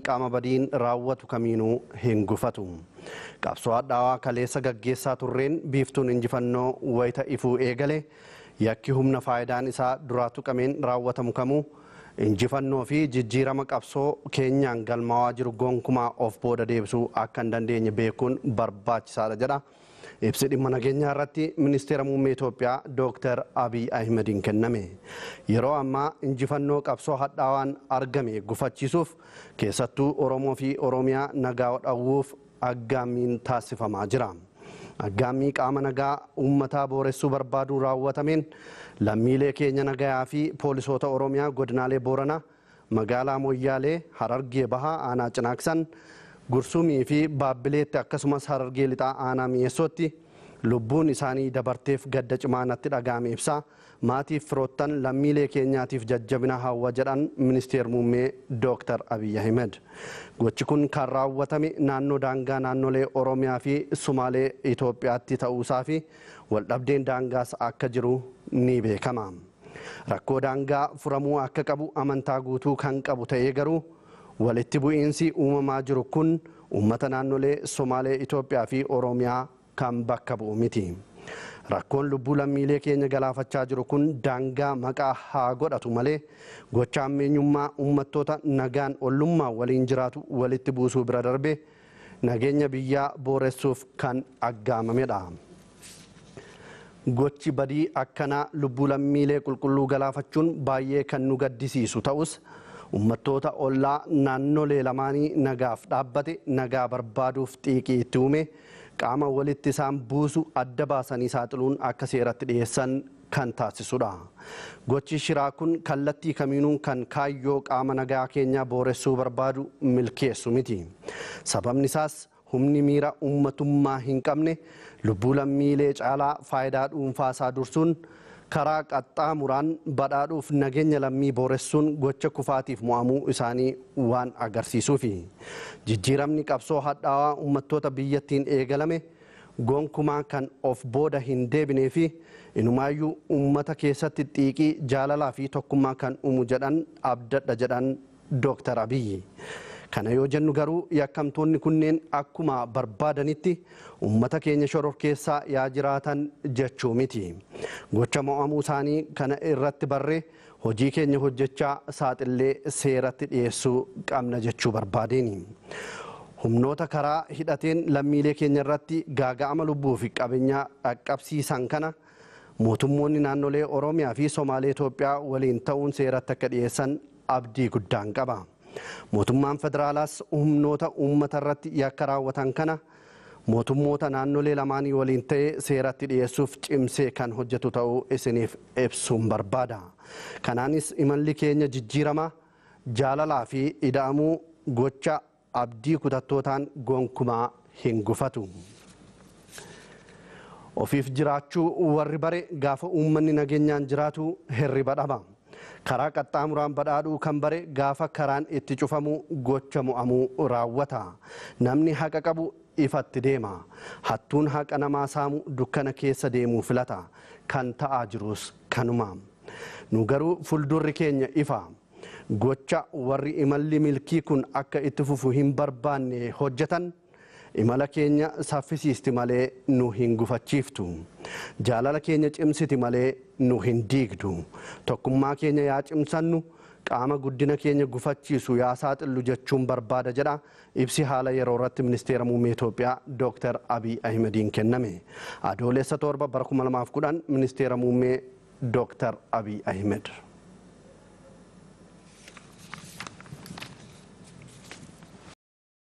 qaama badiin raawwatu kamiinuu hin gufatu. Qabsoo hadhaawaa kaleessa gaggeessaa turreen biiftuun injifannoo wayita ifuu eegale yakki humna faayidaan isaa duraa tuqameen raawwatamu kamuu injifannoo fi jijjiirama qabsoo keenyaan galmaawaa jiru gonkumaa of booda deebisuu akka hin dandeenye beekuun barbaachisaadha jedha. Ibsi dhimma nageenyaa irratti ministeera muummee Itoophiyaa Dr. Abiy Ahmediin kenname. Yeroo ammaa injifannoo qabsoo hadhaawaan argame gufachiisuuf keessattuu Oromoo fi Oromiyaa nagaa dhawuuf aggaammiin taasifamaa jira. Aggaammii qaama nagaa uummataa booressuu barbaaduu raawwatameen lammiilee keenya nagayaa fi poolisoota Oromiyaa godinaalee Booranaa, magaalaa Moyyaalee, Harargee Bahaa, Aanaa Cinaaksan, Gursumii fi Baabbileetti akkasumas Harargee Lixaa Aanaa Mi'eessootti lubbuun isaanii dabarteef gadda cimaa natti dhaga'ame ibsa. Maatiif firoottan lammiilee keenyaatiif jajjabina hawwa jedhan ministeer muummee Dr. Abiy Ahmed. Gochi kun kan raawwatame naannoo daangaa naannolee Oromiyaa fi Sumaalee Itoophiyaatti ta'uusaa fi waldhabdeen daangaas akka jiru ni beekama. Rakkoo daangaa furamuu akka qabu amantaa guutuu kan qabu ta'ee garuu walitti bu'iinsi uumamaa jiru kun uummata naannolee Somaalee Itoophiyaa fi Oromiyaa kan bakka bu'u miti. Rakkoon lubbuu lammiilee keenya galaafachaa jiru kun daangaa maqaa haa godhatu malee gocha ammeenyummaa uummattoota nagaan ollummaa waliin jiraatu walitti buusuu bira darbe nageenya biyyaa booressuuf kan aggaamamedha. Gochi badii akkanaa lubbuu lammiilee qulqulluu galaafachuun baay'ee kan nu gaddisiisu ta'us uummattoota ollaa naannolee lamaanii nagaaf dhaabbate nagaa barbaaduuf xiiqii itti uume qaama walitti isaan buusu adda baasanii saaxiluun akka seeratti dhiyeessan kan taasisudha. Gochi shiraa kun kallattii kamiinuu kan kaayyoo qaama nagaa keenyaa booressuu barbaadu milkeessu miti. Sababni isaas humni miira uummatummaa hin qabne lubbuu lammiilee caalaa faayidaa dhuunfaasaa dursuun karaa qaxxaamuraan badhaadhuuf nageenya lammii booressuun gocha kufaatiif mo'amuu isaanii waan agarsiisuufi. Jijjiiramni qabsoo hadhaawaa uummattoota biyyattiin eegalame gonkumaa kan of booda hin deebinee fi inumaayyuu uummata keessatti xiiqii jaalalaa fi tokkummaa kan uumu jedhan abdadha jedhan Dr. Abiy. Kana yoo jennu garuu yakkamtoonni kunneen akkuma barbaadanitti uummata keenya shororkeessaa yaa jiraatan jechuu miti. Gocha mo'amuu isaanii kana irratti barree hojii keenya hojjechaa saaxillee seeratti dhiyeessuu qabna jechuu barbaadeeni. Humnoota karaa hidhateen lammiilee keenya irratti gaaga'ama lubbuu fi qabeenyaa dhaqqabsiisan kana mootummoonni naannolee Oromiyaa fi Somaalee Itoophiyaa waliin ta'uun seeratti akka dhiyeessan abdii guddaan qaba. Mootummaan Federaalaas humnoota uummata irratti yakka raawwatan kana mootummoota naannolee lamaanii waliin ta'ee seeratti dhiyeessuuf cimsee kan hojjetu ta'uu isiniif ibsuun barbaada. Kanaanis imalli keenya jijjiiramaa jaalalaa fi ida'amuu gocha abdii kutattootaan gonkumaa hin gufatu. Ofiif jiraachuu warri bare gaafa uummanni nageenyaan jiraatu hirriba dhaba. Karaa qaxxaamuraan badhaadhuu kan bare gaafa karaan itti cufamu gocha mo'amuu raawwata. Namni haqa qabu ifatti deema. Hattuun haqa namaa saamu dukkana keessa deemuu filata. Kan ta'aa jirus kanuma. Nu garuu fuuldurri keenya ifa. Gocha warri imalli milkii kun akka itti fufu hin barbaanne hojjetan imala keenya saffisiisti malee nu hin gufachiiftu. Jaalala keenya cimsiti malee nu hin diigdu. Tokkummaa keenya yaa cimsannu qaama guddina keenya gufachiisu yaa saaxillu jechuun barbaada jedha ibsi haala yeroo irratti ministeera muummee Itoophiyaa Dr. Abiy Ahmediin kenname. Adoolessa 7 bara 2010 ministeera muummee Dr. Abiy Ahmed.